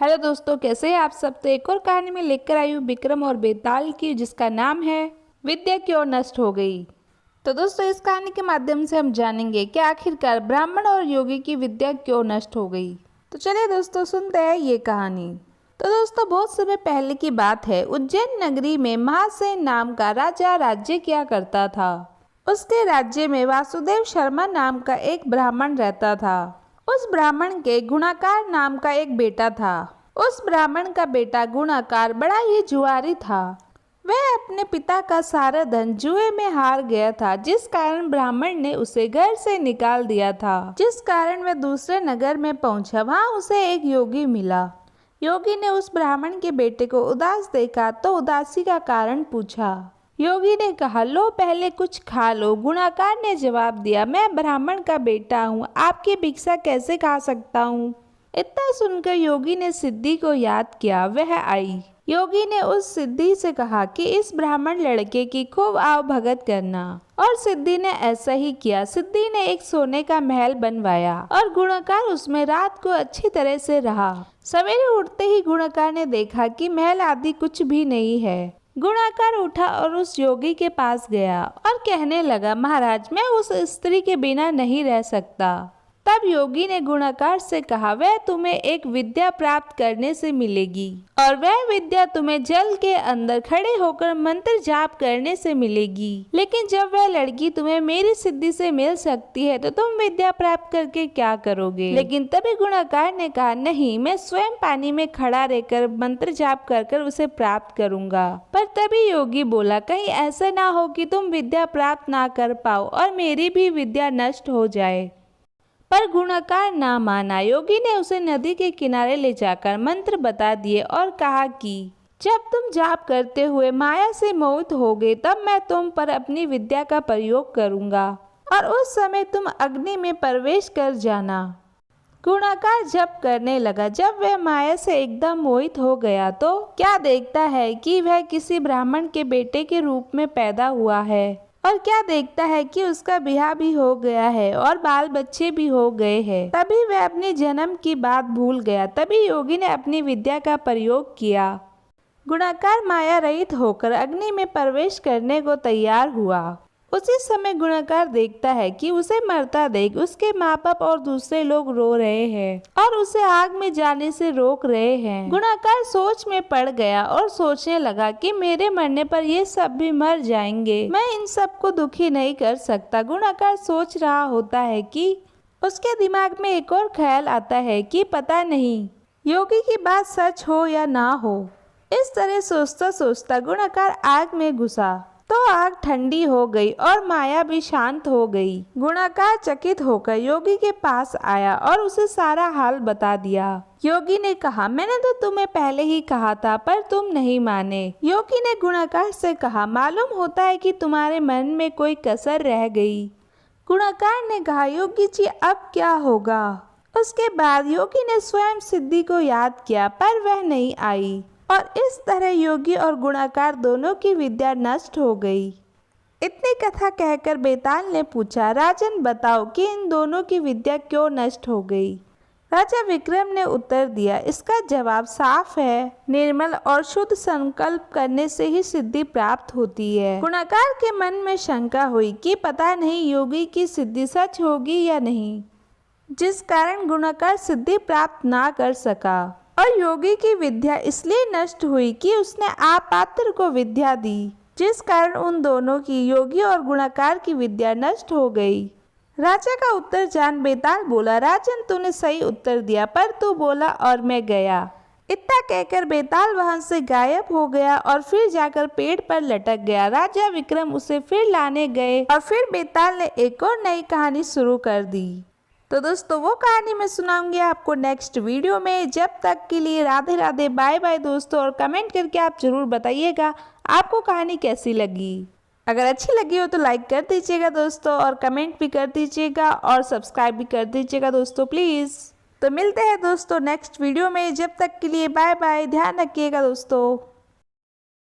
Hello दोस्तों, कैसे हैं आप सब। तो एक और कहानी में लेकर आई हूँ विक्रम और बेताल की, जिसका नाम है विद्या क्यों नष्ट हो गई। तो दोस्तों, इस कहानी के माध्यम से हम जानेंगे कि आखिरकार ब्राह्मण और योगी की विद्या क्यों नष्ट हो गई। तो चलिए दोस्तों, सुनते हैं ये कहानी। तो दोस्तों, बहुत समय पहले की बात है। उज्जैन नगरी में महासेन नाम का राजा राज्य किया करता था। उसके राज्य में वासुदेव शर्मा नाम का एक ब्राह्मण रहता था। उस ब्राह्मण के गुणाकार नाम का एक बेटा था। उस ब्राह्मण का बेटा गुणाकार बड़ा ही जुआरी था। वह अपने पिता का सारा धन जुए में हार गया था, जिस कारण ब्राह्मण ने उसे घर से निकाल दिया था। जिस कारण वह दूसरे नगर में पहुंचा। वहां उसे एक योगी मिला। योगी ने उस ब्राह्मण के बेटे को उदास देखा तो उदासी का कारण पूछा। योगी ने कहा, लो पहले कुछ खा लो। गुणाकार ने जवाब दिया, मैं ब्राह्मण का बेटा हूँ, आपकी भिक्षा कैसे खा सकता हूँ। इतना सुनकर योगी ने सिद्धि को याद किया। वह आई। योगी ने उस सिद्धि से कहा कि इस ब्राह्मण लड़के की खूब आव भगत करना। और सिद्धि ने ऐसा ही किया। सिद्धि ने एक सोने का महल बनवाया और गुणाकार उसमें रात को अच्छी तरह से रहा। सवेरे उठते ही गुणाकार ने देखा कि महल आदि कुछ भी नहीं है। गुणाकार उठा और उस योगी के पास गया और कहने लगा, महाराज, मैं उस स्त्री के बिना नहीं रह सकता। तब योगी ने गुणाकार से कहा, वह तुम्हें एक विद्या प्राप्त करने से मिलेगी और वह विद्या तुम्हें जल के अंदर खड़े होकर मंत्र जाप करने से मिलेगी। लेकिन जब वह लड़की तुम्हें मेरी सिद्धि से मिल सकती है तो तुम विद्या प्राप्त करके क्या करोगे। लेकिन तभी गुणाकार ने कहा, नहीं, मैं स्वयं पानी में खड़ा रहकर मंत्र जाप कर उसे प्राप्त करूंगा। पर तभी योगी बोला, कहीं ऐसा ना हो कि तुम विद्या प्राप्त ना कर पाओ और मेरी भी विद्या नष्ट हो जाए। पर गुणाकार ना माना। योगी ने उसे नदी के किनारे ले जाकर मंत्र बता दिए और कहा कि जब तुम जाप करते हुए माया से मोहित होगे तब मैं तुम पर अपनी विद्या का प्रयोग करूंगा और उस समय तुम अग्नि में प्रवेश कर जाना। गुणाकार जप करने लगा। जब वह माया से एकदम मोहित हो गया तो क्या देखता है कि वह किसी ब्राह्मण के बेटे के रूप में पैदा हुआ है और क्या देखता है कि उसका ब्याह भी हो गया है और बाल बच्चे भी हो गए हैं। तभी वह अपने जन्म की बात भूल गया। तभी योगी ने अपनी विद्या का प्रयोग किया। गुणाकार माया रहित होकर अग्नि में प्रवेश करने को तैयार हुआ। उसी समय गुणाकार देखता है कि उसे मरता देख उसके माँ बाप और दूसरे लोग रो रहे हैं और उसे आग में जाने से रोक रहे हैं। गुणाकार सोच में पड़ गया और सोचने लगा कि मेरे मरने पर ये सब भी मर जाएंगे, मैं इन सब को दुखी नहीं कर सकता। गुणाकार सोच रहा होता है कि उसके दिमाग में एक और ख्याल आता है कि पता नहीं योगी की बात सच हो या ना हो। इस तरह सोचता सोचता गुणाकार आग में घुसा तो आग ठंडी हो गई और माया भी शांत हो गई। गुणाकार चकित होकर योगी के पास आया और उसे सारा हाल बता दिया। योगी ने कहा, मैंने तो तुम्हें पहले ही कहा था पर तुम नहीं माने। योगी ने गुणाकार से कहा, मालूम होता है कि तुम्हारे मन में कोई कसर रह गई। गुणाकार ने कहा, योगी जी अब क्या होगा। उसके बाद योगी ने स्वयं सिद्धि को याद किया पर वह नहीं आई और इस तरह योगी और गुणाकार दोनों की विद्या नष्ट हो गई। इतनी कथा कहकर बेताल ने पूछा, राजन बताओ कि इन दोनों की विद्या क्यों नष्ट हो गई। राजा विक्रम ने उत्तर दिया, इसका जवाब साफ है, निर्मल और शुद्ध संकल्प करने से ही सिद्धि प्राप्त होती है। गुणाकार के मन में शंका हुई कि पता नहीं योगी की सिद्धि सच होगी या नहीं, जिस कारण गुणाकार सिद्धि प्राप्त ना कर सका। और योगी की विद्या इसलिए नष्ट हुई कि उसने अपात्र को विद्या दी, जिस कारण उन दोनों की, योगी और गुणाकार की विद्या नष्ट हो गई। राजा का उत्तर जान बेताल बोला, राजन तूने सही उत्तर दिया पर तू बोला और मैं गया। इतना कहकर बेताल वहां से गायब हो गया और फिर जाकर पेड़ पर लटक गया। राजा विक्रम उसे फिर लाने गए और फिर बेताल ने एक और नई कहानी शुरू कर दी। तो दोस्तों, वो कहानी मैं सुनाऊंगी आपको नेक्स्ट वीडियो में। जब तक के लिए राधे राधे, बाय बाय दोस्तों। और कमेंट करके आप जरूर बताइएगा आपको कहानी कैसी लगी। अगर अच्छी लगी हो तो लाइक कर दीजिएगा दोस्तों, और कमेंट भी कर दीजिएगा और सब्सक्राइब भी कर दीजिएगा दोस्तों प्लीज़। तो मिलते हैं दोस्तों नेक्स्ट वीडियो में। जब तक के लिए बाय बाय, ध्यान रखिएगा दोस्तों।